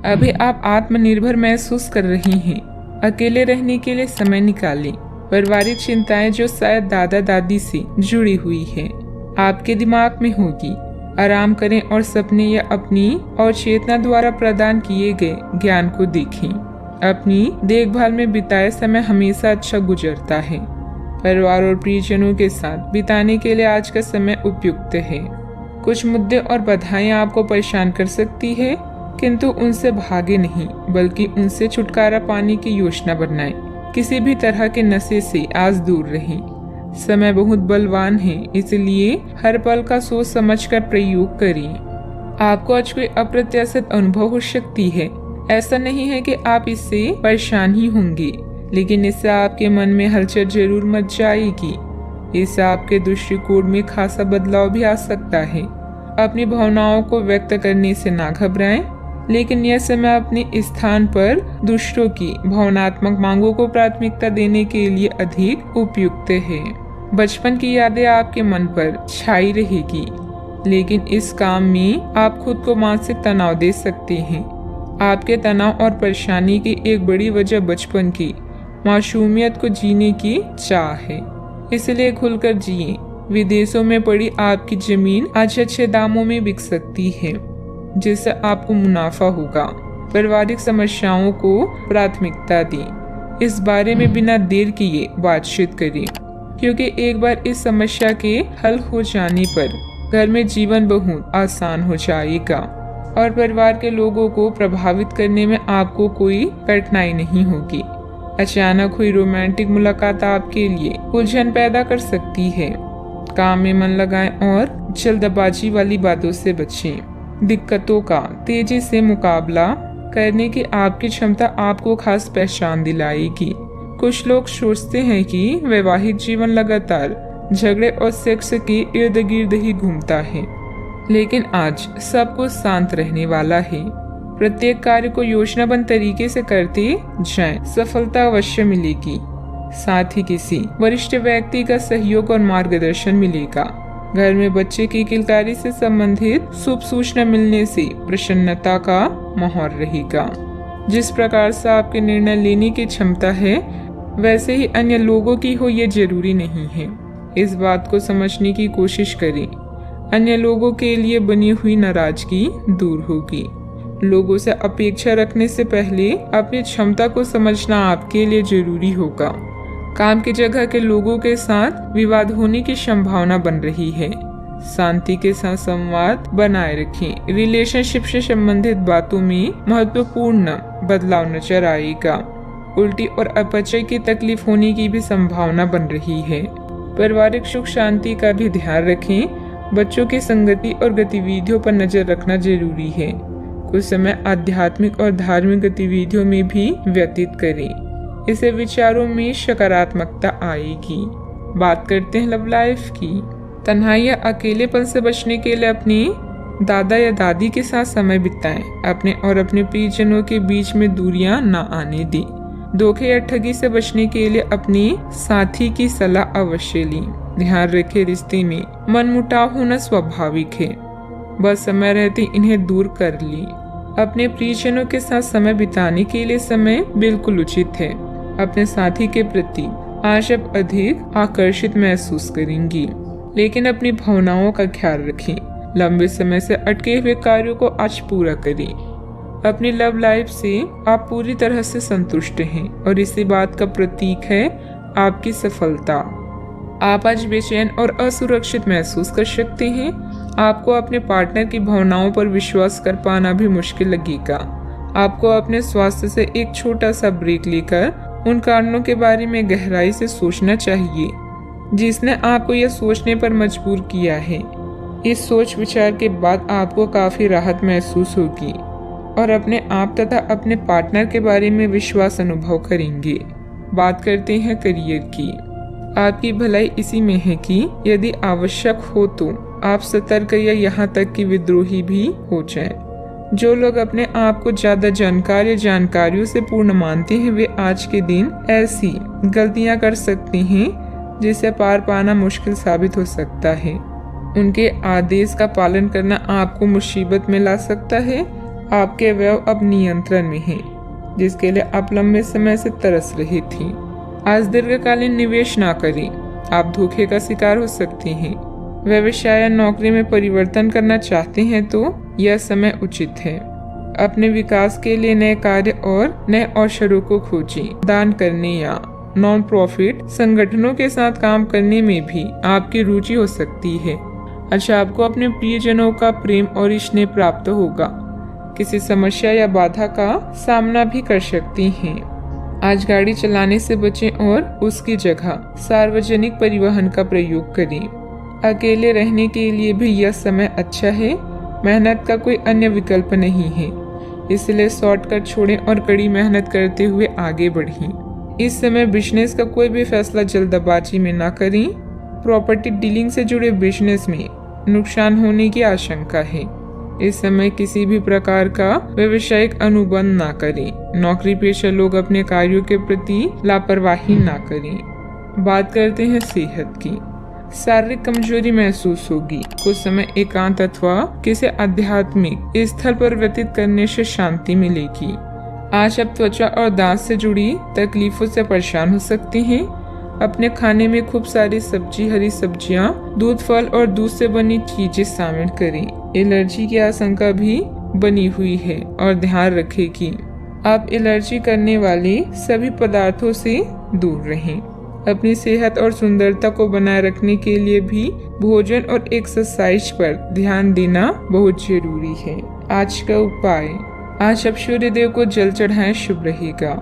अभी आप आत्मनिर्भर महसूस कर रही हैं। अकेले रहने के लिए समय निकालें। पारिवारिक चिंताएं जो शायद दादा दादी से जुड़ी हुई है आपके दिमाग में होगी। आराम करें और सपने या अपनी और चेतना द्वारा प्रदान किए गए ज्ञान को देखें। अपनी देखभाल में बिताए समय हमेशा अच्छा गुजरता है। परिवार और प्रियजनों के साथ बिताने के लिए आज का समय उपयुक्त है। कुछ मुद्दे और बाधाएं आपको परेशान कर सकती है, किंतु उनसे भागे नहीं बल्कि उनसे छुटकारा पाने की योजना बनाएं। किसी भी तरह के नशे से आज दूर रहें। समय बहुत बलवान है, इसलिए हर पल का सोच समझकर प्रयोग करें। आपको आज कोई अप्रत्याशित अनुभव हो सकती है। ऐसा नहीं है कि आप इससे परेशान ही होंगे, लेकिन इससे आपके मन में हलचल जरूर मच जाएगी। इससे आपके दृष्टिकोण में खासा बदलाव भी आ सकता है। अपनी भावनाओं को व्यक्त करने से ना घबराएं, लेकिन यह समय अपने स्थान पर दूसरों की भावनात्मक मांगों को प्राथमिकता देने के लिए अधिक उपयुक्त है। बचपन की यादें आपके मन पर छाई रहेगी, लेकिन इस काम में आप खुद को मानसिक तनाव दे सकते हैं। आपके तनाव और परेशानी की एक बड़ी वजह बचपन की मासूमियत को जीने की चाह है, इसलिए खुलकर जिए। विदेशों में पड़ी आपकी जमीन आज अच्छे दामों में बिक सकती है, जिससे आपको मुनाफा होगा। पारिवारिक समस्याओं को प्राथमिकता दें। इस बारे में बिना देर किए बातचीत करें, क्योंकि एक बार इस समस्या के हल हो जाने पर घर में जीवन बहुत आसान हो जाएगा और परिवार के लोगों को प्रभावित करने में आपको कोई कठिनाई नहीं होगी। अचानक हुई रोमांटिक मुलाकात आपके लिए उलझन पैदा कर सकती है। काम में मन लगाएं और जल्दबाजी वाली बातों से बचें। दिक्कतों का तेजी से मुकाबला करने की आपकी क्षमता आपको खास पहचान दिलाएगी। कुछ लोग सोचते हैं कि वैवाहिक जीवन लगातार झगड़े और सेक्स के इर्द गिर्द ही घूमता है, लेकिन आज सब कुछ शांत रहने वाला है। प्रत्येक कार्य को योजनाबद्ध तरीके से करते जाएं, सफलता अवश्य मिलेगी। साथ ही किसी वरिष्ठ व्यक्ति का सहयोग और मार्गदर्शन मिलेगा। घर में बच्चे की किलकारी से संबंधित शुभ सूचना मिलने से प्रसन्नता का माहौल रहेगा। जिस प्रकार से आपके निर्णय लेने की क्षमता है, वैसे ही अन्य लोगों की हो ये जरूरी नहीं है। इस बात को समझने की कोशिश करें। अन्य लोगों के लिए बनी हुई नाराजगी दूर होगी। लोगों से अपेक्षा रखने से पहले अपनी क्षमता को समझना आपके लिए जरूरी होगा। काम की जगह के लोगों के साथ विवाद होने की संभावना बन रही है। शांति के साथ संवाद बनाए रखें। रिलेशनशिप से संबंधित बातों में महत्वपूर्ण बदलाव नजर आएगा। उल्टी और अपचय की तकलीफ होने की भी संभावना बन रही है। पारिवारिक सुख शांति का भी ध्यान रखें। बच्चों की संगति और गतिविधियों पर नजर रखना जरूरी है। कुछ समय आध्यात्मिक और धार्मिक गतिविधियों में भी व्यतीत करें। इससे विचारों में सकारात्मकता आएगी। बात करते हैं लव लाइफ की। तन्हाई या अकेलेपन से बचने के लिए अपने दादा या दादी के साथ समय बिताएं। अपने और अपने प्रियजनों के बीच में दूरियां ना आने दें। धोखे या ठगी से बचने के लिए अपने साथी की सलाह अवश्य लें। ध्यान रखें, रिश्ते में मनमुटाव होना स्वाभाविक है, बस समय रहते इन्हें दूर कर लें। अपने प्रियजनों के साथ समय बिताने के लिए समय बिल्कुल उचित है। अपने साथी के प्रति आज आप अधिक आकर्षित महसूस करेंगी, लेकिन अपनी भावनाओं का ख्याल रखें। लंबे समय से अटके हुए कार्यों को आज पूरा करें। अपनी लव लाइफ से आप पूरी तरह से संतुष्ट हैं और इसी बात का प्रतीक है आपकी सफलता। आप आज बेचैन और असुरक्षित महसूस कर सकते हैं। आपको अपने पार्टनर की भावनाओं पर विश्वास कर पाना भी मुश्किल लगेगा। आपको अपने स्वास्थ्य से एक छोटा सा ब्रेक लेकर उन कारणों के बारे में गहराई से सोचना चाहिए जिसने आपको यह सोचने पर मजबूर किया है। इस सोच विचार के बाद आपको काफी राहत महसूस होगी और अपने आप तथा अपने पार्टनर के बारे में विश्वास अनुभव करेंगे। बात करते हैं करियर की। आपकी भलाई इसी में है कि यदि आवश्यक हो तो आप सतर्क या यहाँ तक कि विद्रोही भी हो जाएं। जो लोग अपने आप को ज्यादा जानकार या जानकारियों से पूर्ण मानते हैं, वे आज के दिन ऐसी गलतियां कर सकते हैं जिसे पार पाना मुश्किल साबित हो सकता है। उनके आदेश का पालन करना आपको मुसीबत में ला सकता है। आपके अवयव अब नियंत्रण में है, जिसके लिए आप लंबे समय से तरस रही थी। आज दीर्घकालीन निवेश ना करें, आप धोखे का शिकार हो सकते हैं। व्यवसाय या नौकरी में परिवर्तन करना चाहते हैं तो यह समय उचित है। अपने विकास के लिए नए कार्य और नए अवसरों को खोजें। दान करने या नॉन प्रॉफिट संगठनों के साथ काम करने में भी आपकी रुचि हो सकती है। अच्छा, आपको अपने प्रियजनों का प्रेम और स्नेह प्राप्त होगा। किसी समस्या या बाधा का सामना भी कर सकती हैं। आज गाड़ी चलाने से बचें और उसकी जगह सार्वजनिक परिवहन का प्रयोग करें। अकेले रहने के लिए भी यह समय अच्छा है। मेहनत का कोई अन्य विकल्प नहीं है, इसलिए शॉर्टकट छोड़ें और कड़ी मेहनत करते हुए आगे बढ़ें। इस समय बिजनेस का कोई भी फैसला जल्दबाजी में ना करें। प्रॉपर्टी डीलिंग से जुड़े बिजनेस में नुकसान होने की आशंका है। इस समय किसी भी प्रकार का व्यावसायिक अनुबंध ना करें। नौकरी पेशा लोग अपने कार्यों के प्रति लापरवाही ना करें। बात करते हैं सेहत की। शारीरिक कमजोरी महसूस होगी। कुछ समय एकांत अथवा किसी आध्यात्मिक स्थल पर व्यतीत करने से शांति मिलेगी। आज आप त्वचा और दांत से जुड़ी तकलीफों से परेशान हो सकते हैं। अपने खाने में खूब सारी सब्जी, हरी सब्जियां, दूध, फल और दूध से बनी चीजें शामिल करें। एलर्जी की आशंका भी बनी हुई है और ध्यान रखें कि आप एलर्जी करने वाले सभी पदार्थों से दूर रहें। अपनी सेहत और सुंदरता को बनाए रखने के लिए भी भोजन और एक्सरसाइज पर ध्यान देना बहुत जरूरी है। आज का उपाय, आज आप सूर्य देव को जल चढ़ाएं, शुभ रहेगा।